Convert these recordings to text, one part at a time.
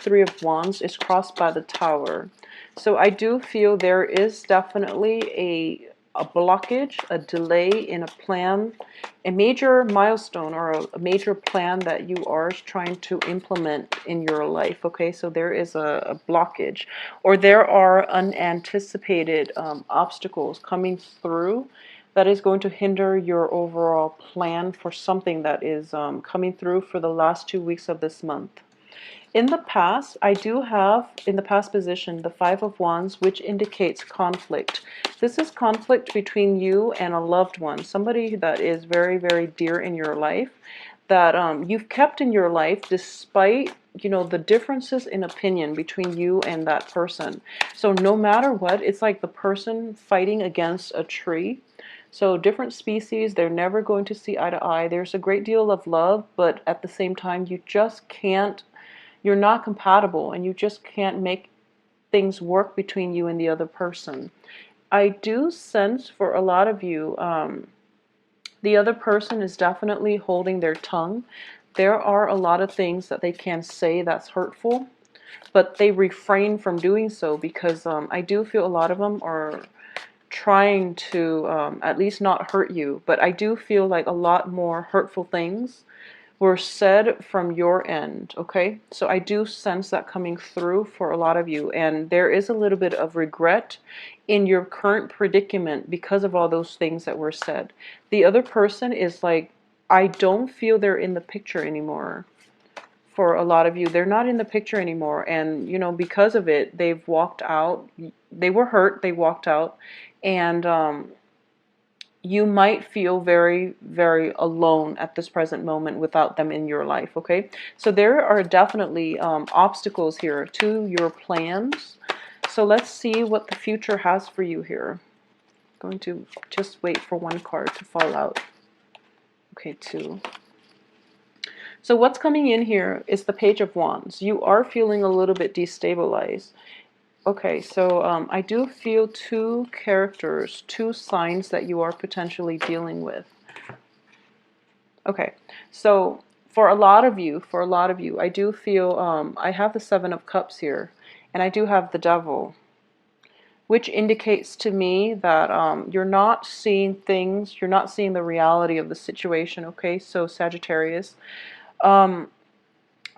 Three of Wands is crossed by the Tower. So I do feel there is definitely a blockage, a delay in a plan, a major milestone or a major plan that you are trying to implement in your life. Okay, so there is a blockage, or there are unanticipated obstacles coming through that is going to hinder your overall plan for something that is coming through for the last 2 weeks of this month. In the past, I do have, in the past position, the Five of Wands, which indicates conflict. This is conflict between you and a loved one, somebody that is very, very dear in your life, that you've kept in your life despite, you know, the differences in opinion between you and that person. So no matter what, it's like the person fighting against a tree. So different species, they're never going to see eye to eye. There's a great deal of love, but at the same time, you just can't, you're not compatible, and you just can't make things work between you and the other person. I do sense for a lot of you, the other person is definitely holding their tongue. There are a lot of things that they can say that's hurtful, but they refrain from doing so because I do feel a lot of them are trying to at least not hurt you. But I do feel like a lot more hurtful things were said from your end, okay? So I do sense that coming through for a lot of you, and there is a little bit of regret in your current predicament because of all those things that were said. The other person is like, I don't feel they're in the picture anymore. For a lot of you, they're not in the picture anymore, and you know, because of it, they've walked out. They were hurt, they walked out, and you might feel very, very alone at this present moment without them in your life, okay? So there are definitely obstacles here to your plans. So let's see what the future has for you here. Going to just wait for one card to fall out. Okay, two. So what's coming in here is the Page of Wands. You are feeling a little bit destabilized. Okay, so I do feel two characters, two signs that you are potentially dealing with. Okay, so for a lot of you, I do feel, I have the Seven of Cups here, and I do have the Devil, which indicates to me that you're not seeing things, you're not seeing the reality of the situation, okay? So Sagittarius,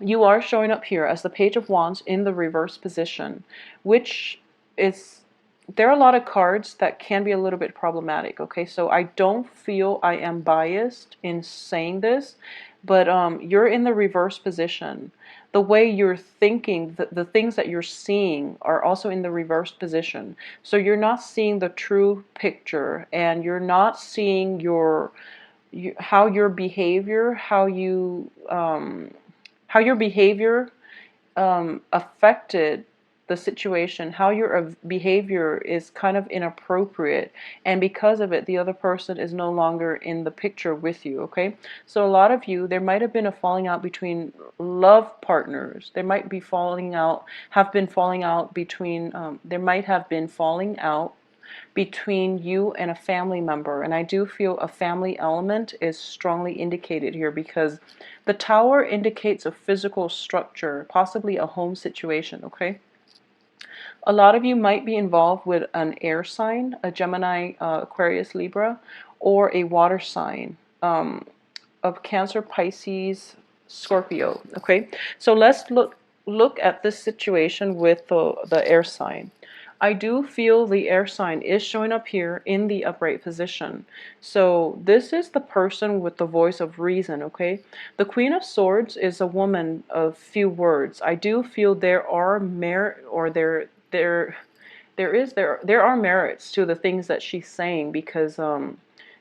you are showing up here as the Page of Wands in the reverse position, which is, there are a lot of cards that can be a little bit problematic, okay? So I don't feel I am biased in saying this, but you're in the reverse position. The way you're thinking, the things that you're seeing are also in the reverse position. So you're not seeing the true picture, and you're not seeing how your behavior, how your behavior affected the situation, how your behavior is kind of inappropriate, and because of it, the other person is no longer in the picture with you, okay? So a lot of you, there might have been a falling out between love partners. There might be falling out, have been falling out between, there might have been falling out between you and a family member, and I do feel a family element is strongly indicated here because the Tower indicates a physical structure, possibly a home situation, okay? A lot of you might be involved with an air sign, a Gemini, Aquarius, Libra, or a water sign of Cancer, Pisces, Scorpio, okay? So let's look at this situation with the air sign. I do feel the air sign is showing up here in the upright position. So this is the person with the voice of reason, okay? The Queen of Swords is a woman of few words. I do feel there are merit, or there are merits to the things that she's saying, because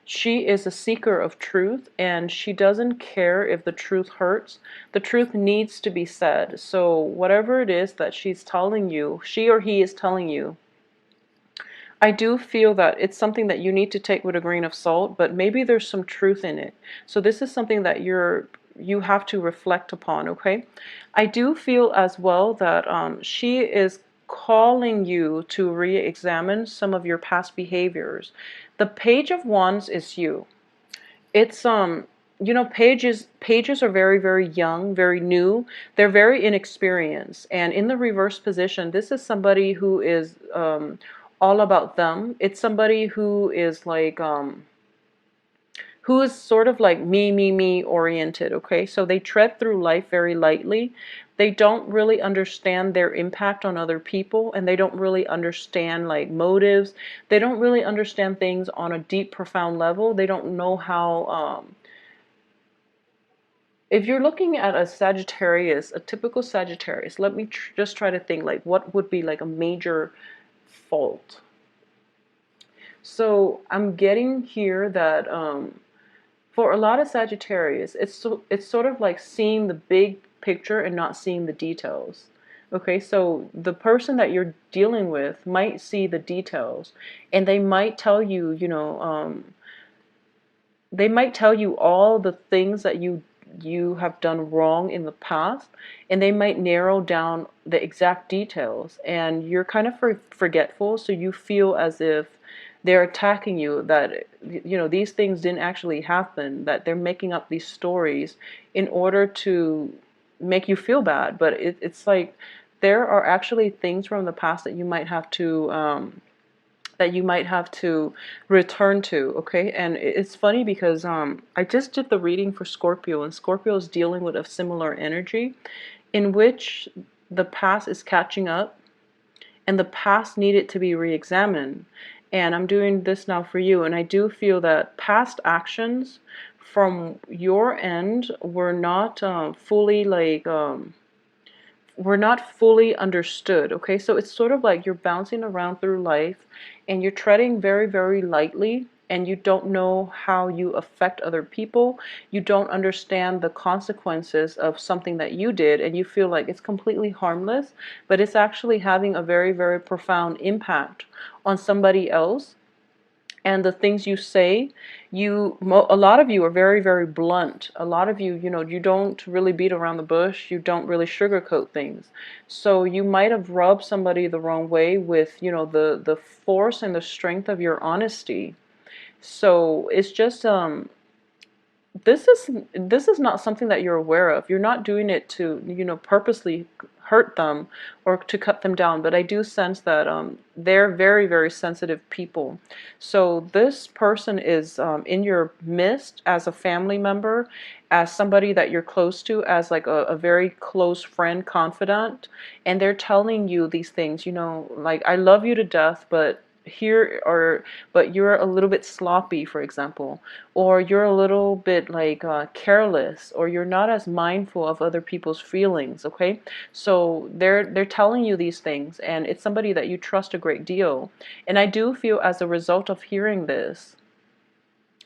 she is a seeker of truth, and she doesn't care if the truth hurts. The truth needs to be said. So whatever it is that she's telling you, she or he is telling you, I do feel that it's something that you need to take with a grain of salt, but maybe there's some truth in it. So this is something that you have to reflect upon, okay? I do feel as well that she is calling you to re-examine some of your past behaviors. The Page of Wands is you. It's you know, pages are very, very young, very new. They're very inexperienced. And in the reverse position, this is somebody who is all about them. It's somebody who is like who is sort of like me oriented, okay? So they tread through life very lightly. They don't really understand their impact on other people, and they don't really understand like motives. They don't really understand things on a deep, profound level. They don't know how, if you're looking at a Sagittarius, a typical Sagittarius, let me just try to think like what would be like a major fault. So I'm getting here that for a lot of Sagittarius, it's sort of like seeing the big picture and not seeing the details. Okay, so the person that you're dealing with might see the details, and they might tell you, you know, they might tell you all the things that you have done wrong in the past, and they might narrow down the exact details, and you're kind of forgetful, so you feel as if they're attacking you, that you know these things didn't actually happen, that they're making up these stories in order to make you feel bad. But it's like there are actually things from the past that you might have to return to, okay? And it's funny because I just did the reading for Scorpio, and Scorpio is dealing with a similar energy in which the past is catching up and the past needed to be re-examined. And I'm doing this now for you, and I do feel that past actions from your end were not fully like we're not fully understood, okay? So it's sort of like you're bouncing around through life and you're treading very, very lightly, and you don't know how you affect other people. You don't understand the consequences of something that you did, and you feel like it's completely harmless, but it's actually having a very, very profound impact on somebody else. And the things you say, a lot of you are very, very blunt. A lot of you, you know, you don't really beat around the bush. You don't really sugarcoat things. So you might have rubbed somebody the wrong way with, you know, the force and the strength of your honesty. So it's just this is not something that you're aware of. You're not doing it to, you know, purposely hurt them or to cut them down, but I do sense that they're very, very sensitive people. So this person is in your midst as a family member, as somebody that you're close to, as like a very close friend, confidant, and they're telling you these things, you know, like, I love you to death, but you're a little bit sloppy, for example, or you're a little bit like careless, or you're not as mindful of other people's feelings, okay? So they're telling you these things, and it's somebody that you trust a great deal. And I do feel as a result of hearing this,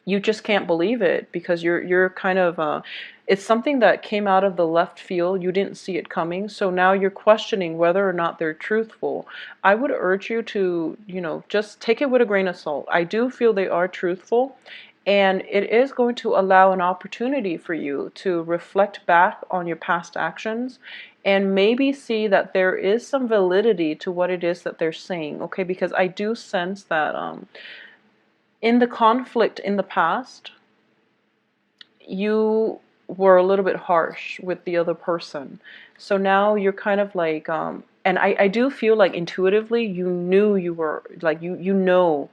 you just can't believe it, because you're kind of it's something that came out of the left field. You didn't see it coming, so now you're questioning whether or not they're truthful. I would urge you to, you know, just take it with a grain of salt. I do feel they are truthful, and it is going to allow an opportunity for you to reflect back on your past actions and maybe see that there is some validity to what it is that they're saying, okay? Because I do sense that in the conflict in the past, you were a little bit harsh with the other person. So now you're kind of like, and I do feel like intuitively you knew you were, like, you know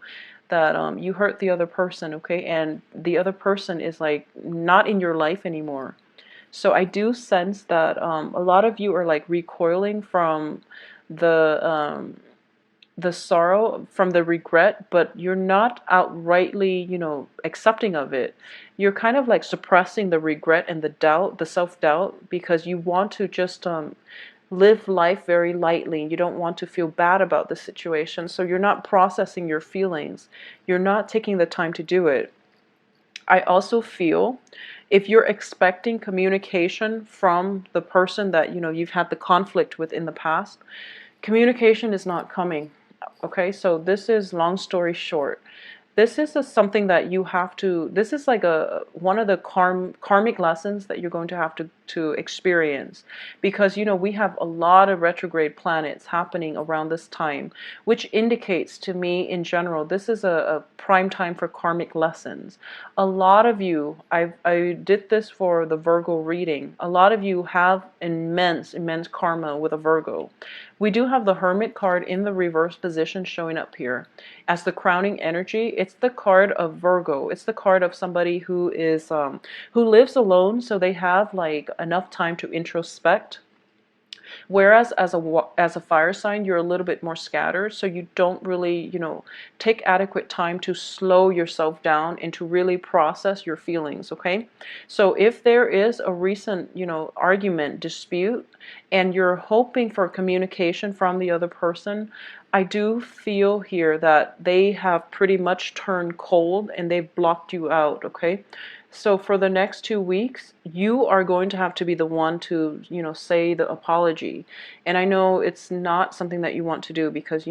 that you hurt the other person, okay? And the other person is like not in your life anymore. So I do sense that a lot of you are like recoiling from the sorrow, from the regret, but you're not outrightly, you know, accepting of it. You're kind of like suppressing the regret and the doubt, the self-doubt, because you want to just live life very lightly. You don't want to feel bad about the situation, so you're not processing your feelings. You're not taking the time to do it. I also feel if you're expecting communication from the person that, you know, you've had the conflict with in the past, communication is not coming. Okay, so this is, long story short, This is something that you have to, this is like one of the karmic lessons that you're going to have to experience, because we have a lot of retrograde planets happening around this time, which indicates to me in general this is a prime time for karmic lessons. A lot of you, I did this for the Virgo reading, a lot of you have immense karma with a Virgo. We do have the Hermit card in the reverse position showing up here as the crowning energy. It's the card of Virgo. It's the card of somebody who is who lives alone, so they have like enough time to introspect. Whereas as a fire sign, you're a little bit more scattered, so you don't really, take adequate time to slow yourself down and to really process your feelings, okay? So if there is a recent, argument, dispute, and you're hoping for communication from the other person, I do feel here that they have pretty much turned cold and they've blocked you out, okay? So for the next 2 weeks, you are going to have to be the one to, say the apology. And I know it's not something that you want to do because,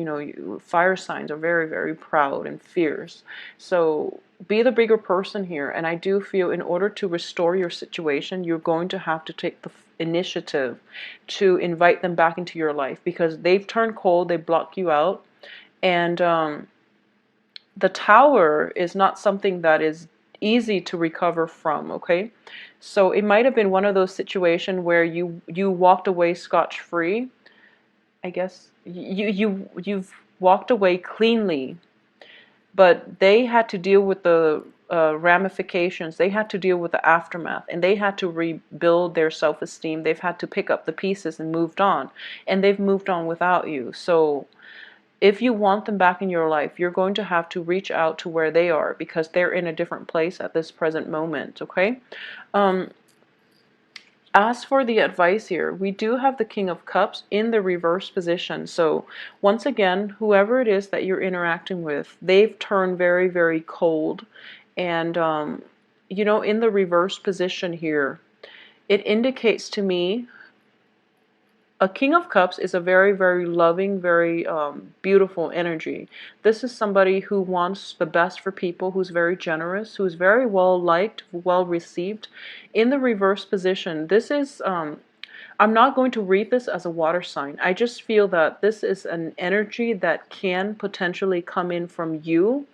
fire signs are very, very proud and fierce. So be the bigger person here. And I do feel in order to restore your situation, you're going to have to take the initiative to invite them back into your life because they've turned cold, they block you out. And the tower is not something that is easy to recover from, okay? So it might have been one of those situations where you walked away scotch-free. I guess you've walked away cleanly, but they had to deal with the ramifications. They had to deal with the aftermath, and they had to rebuild their self-esteem. They've had to pick up the pieces and moved on, and they've moved on without you. So if you want them back in your life, you're going to have to reach out to where they are because they're in a different place at this present moment, okay? As for the advice here, we do have the King of Cups in the reverse position. So once again, whoever it is that you're interacting with, they've turned very, very cold. And, in the reverse position here, it indicates to me a King of Cups is a very, very loving, very beautiful energy. This is somebody who wants the best for people, who's very generous, who's very well liked, well received. In the reverse position, this is, I'm not going to read this as a water sign. I just feel that this is an energy that can potentially come in from you,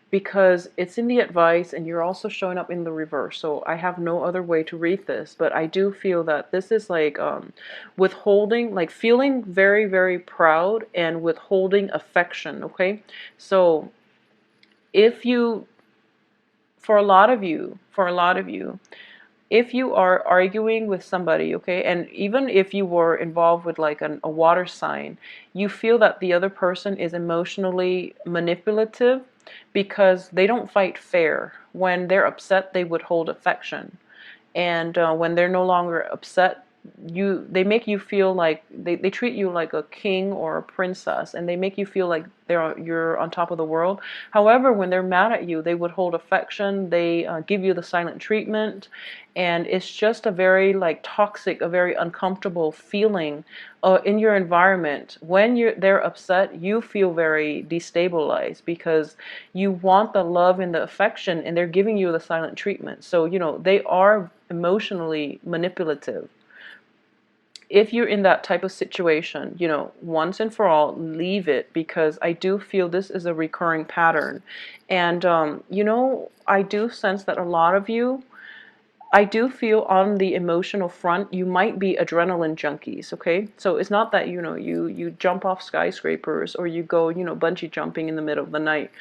because it's in the advice and you're also showing up in the reverse. So I have no other way to read this, but I do feel that this is like withholding, like feeling very, very proud and withholding affection, okay? So if you, for a lot of you, if you are arguing with somebody, okay, and even if you were involved with like a water sign, you feel that the other person is emotionally manipulative because they don't fight fair. When they're upset, they withhold affection. And when they're no longer upset, they make you feel like they treat you like a king or a princess, and they make you feel like you're on top of the world. However, when they're mad at you, they withhold affection, they give you the silent treatment, and it's just a very like toxic, a very uncomfortable feeling in your environment. When they're upset, you feel very destabilized because you want the love and the affection, and they're giving you the silent treatment. So they are emotionally manipulative. If you're in that type of situation, once and for all, leave it, because I do feel this is a recurring pattern. And, I do sense that a lot of you, I do feel on the emotional front, you might be adrenaline junkies, okay? So it's not that, you jump off skyscrapers or you go, bungee jumping in the middle of the night,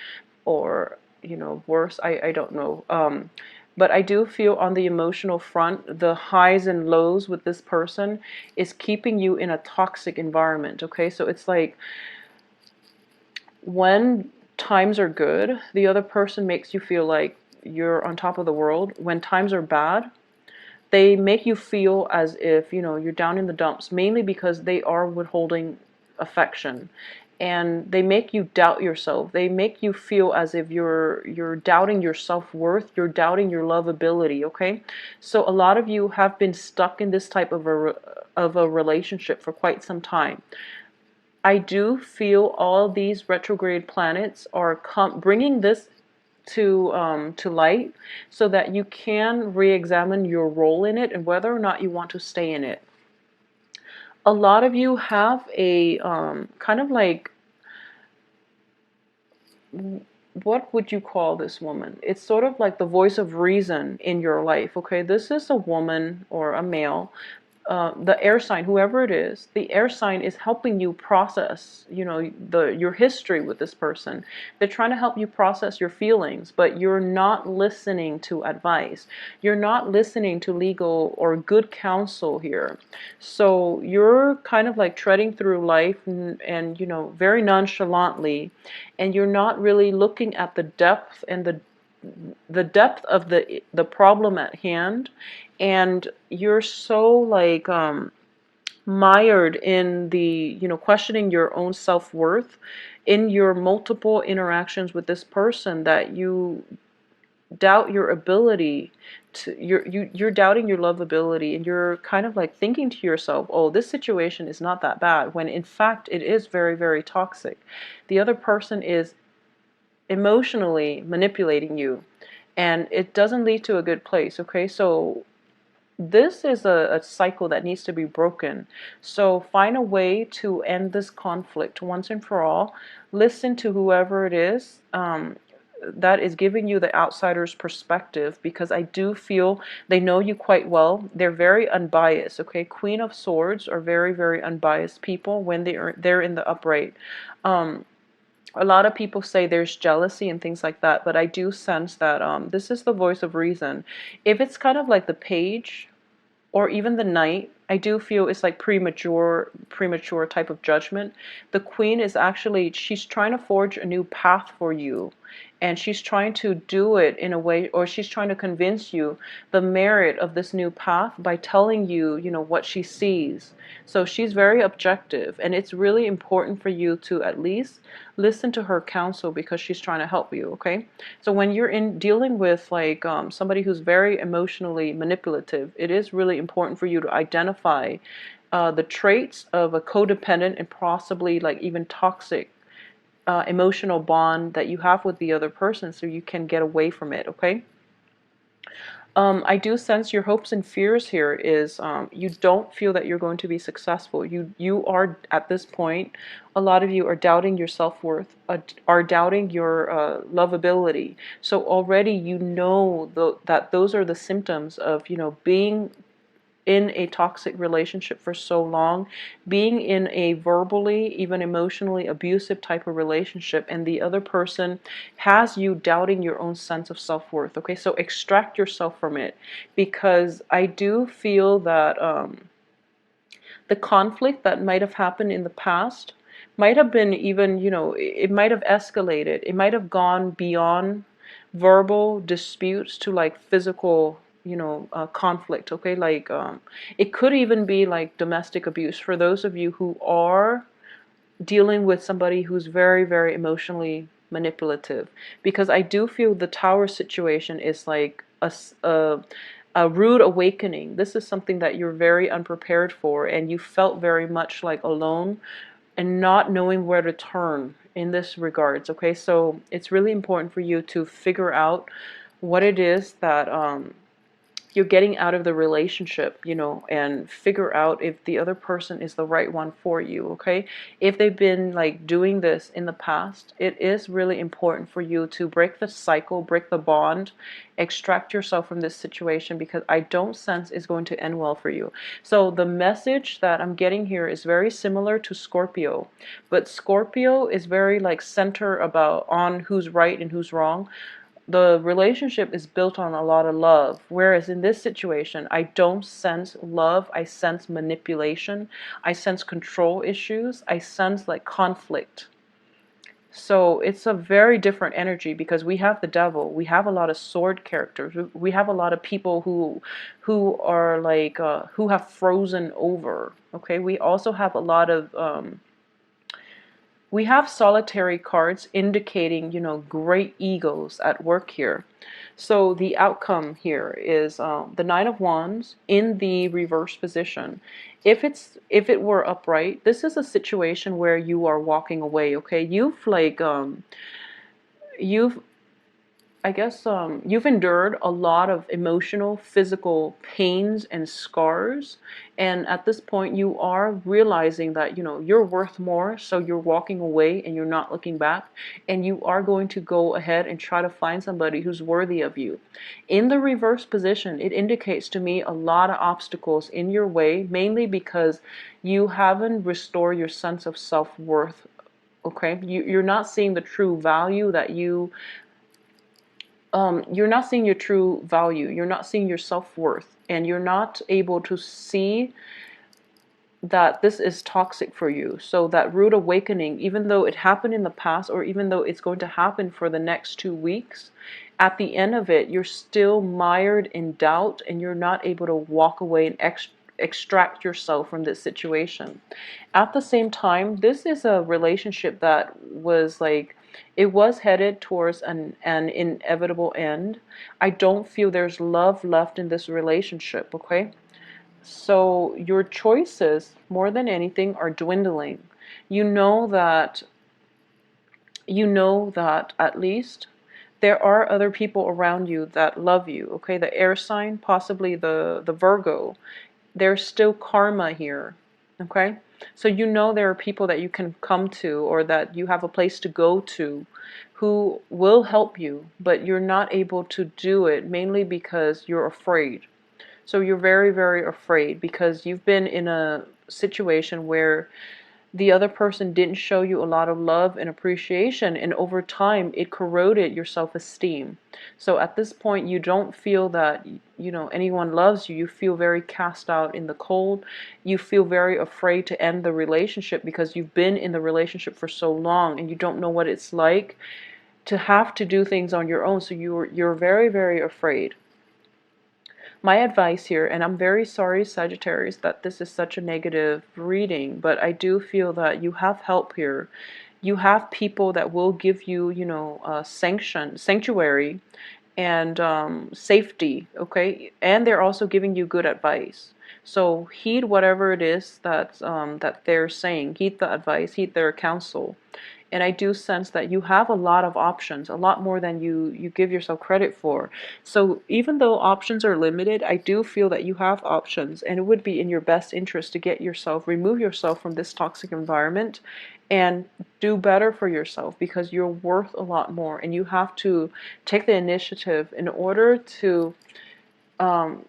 or, worse, I don't know. But I do feel on the emotional front, the highs and lows with this person is keeping you in a toxic environment, okay? So it's like when times are good, the other person makes you feel like you're on top of the world. When times are bad, they make you feel as if, you're down in the dumps, mainly because they are withholding affection. And they make you doubt yourself. They make you feel as if you're doubting your self-worth, you're doubting your lovability, okay? So a lot of you have been stuck in this type of a relationship for quite some time. I do feel all these retrograde planets are bringing this to light so that you can re-examine your role in it and whether or not you want to stay in it. A lot of you have a kind of like, what would you call this woman? It's sort of like the voice of reason in your life, okay? This is a woman or a male, the air sign, whoever it is, the air sign is helping you process, you know, your history with this person. They're trying to help you process your feelings, but you're not listening to advice. You're not listening to legal or good counsel here. So you're kind of like treading through life and you know, very nonchalantly, and you're not really looking at the depth and the depth of the problem at hand, and you're so like mired in the, you know, questioning your own self-worth in your multiple interactions with this person that you doubt your ability to, you're doubting your lovability, and you're kind of like thinking to yourself, oh, this situation is not that bad, when in fact it is very, very toxic. The other person is emotionally manipulating you, and it doesn't lead to a good place, okay? So this is a cycle that needs to be broken. So find a way to end this conflict once and for all. Listen to whoever it is that is giving you the outsider's perspective, because I do feel they know you quite well. They're very unbiased, okay? Queen of Swords are very, very unbiased people when they're in the upright. A lot of people say there's jealousy and things like that, but I do sense that this is the voice of reason. If it's kind of like the page or even the knight, I do feel it's like premature type of judgment. The queen is actually, she's trying to forge a new path for you, and she's trying to do it in a way, or she's trying to convince you the merit of this new path by telling you, you know, what she sees. So she's very objective, and it's really important for you to at least listen to her counsel, because she's trying to help you, okay? So when you're in dealing with like somebody who's very emotionally manipulative, it is really important for you to identify the traits of a codependent and possibly like even toxic emotional bond that you have with the other person, so you can get away from it, okay? I do sense your hopes and fears here is you don't feel that you're going to be successful. You are, at this point, a lot of you are doubting your self-worth, are doubting your lovability. So already you know that those are the symptoms of, you know, being in a toxic relationship for so long, being in a verbally, even emotionally abusive type of relationship, and the other person has you doubting your own sense of self-worth, okay? So extract yourself from it, because I do feel that the conflict that might have happened in the past might have been even, you know, it might have escalated. It might have gone beyond verbal disputes to like physical, you know, conflict, okay? Like it could even be like domestic abuse for those of you who are dealing with somebody who's very, very emotionally manipulative, because I do feel the tower situation is like a rude awakening. This is something that you're very unprepared for, and you felt very much like alone and not knowing where to turn in this regards, okay? So it's really important for you to figure out what it is that you're getting out of the relationship, you know, and figure out if the other person is the right one for you, okay? If they've been like doing this in the past, it is really important for you to break the cycle, break the bond, extract yourself from this situation, because I don't sense it's going to end well for you. So the message that I'm getting here is very similar to Scorpio, but Scorpio is very like center about on who's right and who's wrong. The relationship is built on a lot of love, whereas in this situation I don't sense love. I sense manipulation, I sense control issues, I sense like conflict. So it's a very different energy, because we have the devil, we have a lot of sword characters, we have a lot of people who are like who have frozen over, okay? We also have a lot of we have solitary cards indicating, you know, great egos at work here. So the outcome here is the Nine of Wands in the reverse position. If it were upright, this is a situation where you are walking away, okay? You've I guess you've endured a lot of emotional, physical pains and scars, and at this point you are realizing that you're worth more, so you're walking away and you're not looking back, and you are going to go ahead and try to find somebody who's worthy of you. In the reverse position, it indicates to me a lot of obstacles in your way, mainly because you haven't restored your sense of self-worth. Okay, you're not seeing the true value that you're not seeing your true value. You're not seeing your self-worth, and you're not able to see that this is toxic for you. So that rude awakening, even though it happened in the past, or even though it's going to happen for the next 2 weeks, at the end of it, you're still mired in doubt, and you're not able to walk away and extract yourself from this situation. At the same time, this is a relationship that was like, it was headed towards an inevitable end. I don't feel there's love left in this relationship, okay? So your choices, more than anything, are dwindling. You know that at least there are other people around you that love you, okay? The air sign, possibly the Virgo, there's still karma here, okay? So there are people that you can come to, or that you have a place to go to, who will help you, but you're not able to do it mainly because you're afraid. So you're very, very afraid because you've been in a situation where the other person didn't show you a lot of love and appreciation, and over time it corroded your self-esteem. So at this point you don't feel that anyone loves you. You feel very cast out in the cold. You feel very afraid to end the relationship because you've been in the relationship for so long and you don't know what it's like to have to do things on your own. So you're very, very afraid. My advice here, and I'm very sorry, Sagittarius, that this is such a negative reading, but I do feel that you have help here. You have people that will give you, sanctuary and safety, okay? And they're also giving you good advice. So heed whatever it is that they're saying. Heed the advice, heed their counsel. And I do sense that you have a lot of options, a lot more than you give yourself credit for. So even though options are limited, I do feel that you have options, and it would be in your best interest to remove yourself from this toxic environment and do better for yourself, because you're worth a lot more, and you have to take the initiative in order to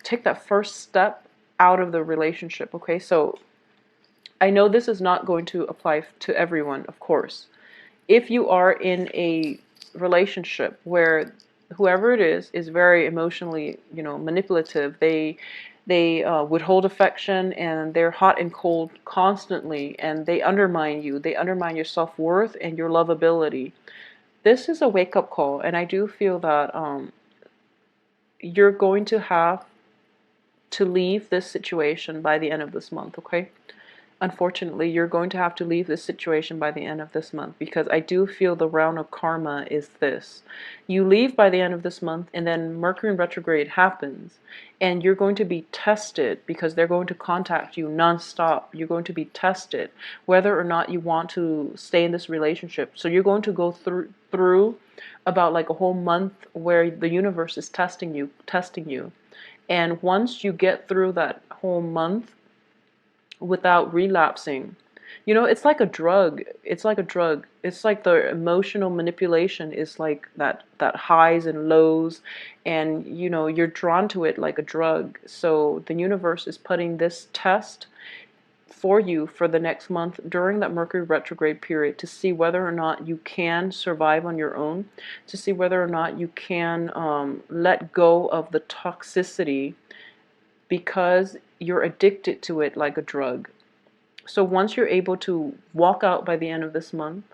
take that first step out of the relationship, okay? So I know this is not going to apply to everyone, of course. If you are in a relationship where whoever it is very emotionally, manipulative, they withhold affection, and they're hot and cold constantly, and they undermine you. They undermine your self-worth and your lovability. This is a wake-up call, and I do feel that you're going to have to leave this situation by the end of this month, okay? Unfortunately, you're going to have to leave this situation by the end of this month, because I do feel the round of karma is this. You leave by the end of this month, and then Mercury in retrograde happens, and you're going to be tested, because they're going to contact you nonstop. You're going to be tested whether or not you want to stay in this relationship. So you're going to go through about like a whole month where the universe is testing you. And once you get through that whole month without relapsing, it's like a drug. It's like a drug. It's like the emotional manipulation is like that highs and lows, and you're drawn to it like a drug. So the universe is putting this test for you for the next month during that Mercury retrograde period, to see whether or not you can survive on your own, to see whether or not you can let go of the toxicity, because you're addicted to it like a drug. So once you're able to walk out by the end of this month,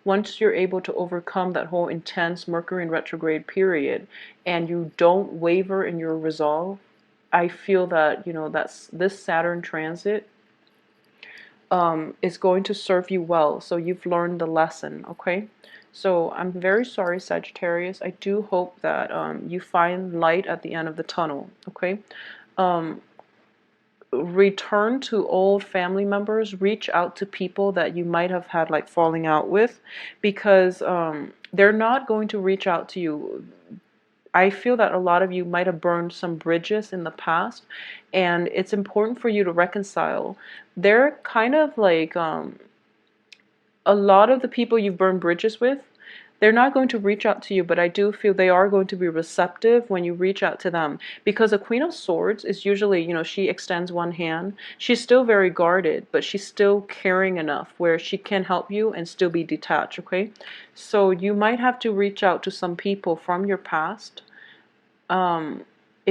once you're able to overcome that whole intense Mercury in retrograde period, and you don't waver in your resolve, I feel that, that's this Saturn transit is going to serve you well. So you've learned the lesson, okay? So I'm very sorry, Sagittarius. I do hope that you find light at the end of the tunnel, okay? Return to old family members. Reach out to people that you might have had like falling out with, because they're not going to reach out to you. I feel that a lot of you might have burned some bridges in the past, and it's important for you to reconcile. They're kind of like a lot of the people you've burned bridges with, they're not going to reach out to you, but I do feel they are going to be receptive when you reach out to them. Because a Queen of Swords is usually, you know, she extends one hand. She's still very guarded, but she's still caring enough where she can help you and still be detached, okay? So you might have to reach out to some people from your past.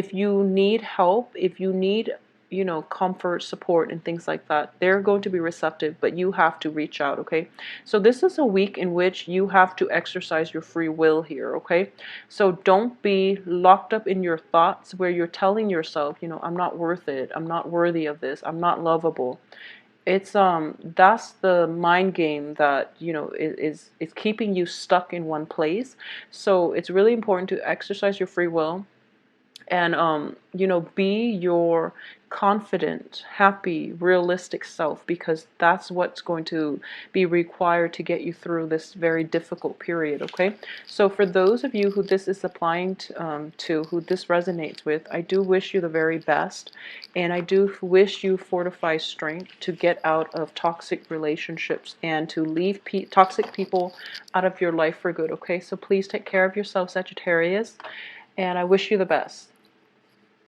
If you need help, if you need, you know, comfort, support, and things like that, they're going to be receptive, but you have to reach out, okay? So this is a week in which you have to exercise your free will here, okay? So don't be locked up in your thoughts where you're telling yourself, you know, I'm not worth it, I'm not worthy of this, I'm not lovable. It's that's the mind game that, you know, is keeping you stuck in one place. So it's really important to exercise your free will and you know, be your confident, happy, realistic self, because that's what's going to be required to get you through this very difficult period, okay? So for those of you who this is applying to who this resonates with, I do wish you the very best, and I do wish you fortified strength to get out of toxic relationships and to leave toxic people out of your life for good, okay? So please take care of yourself, Sagittarius, and I wish you the best.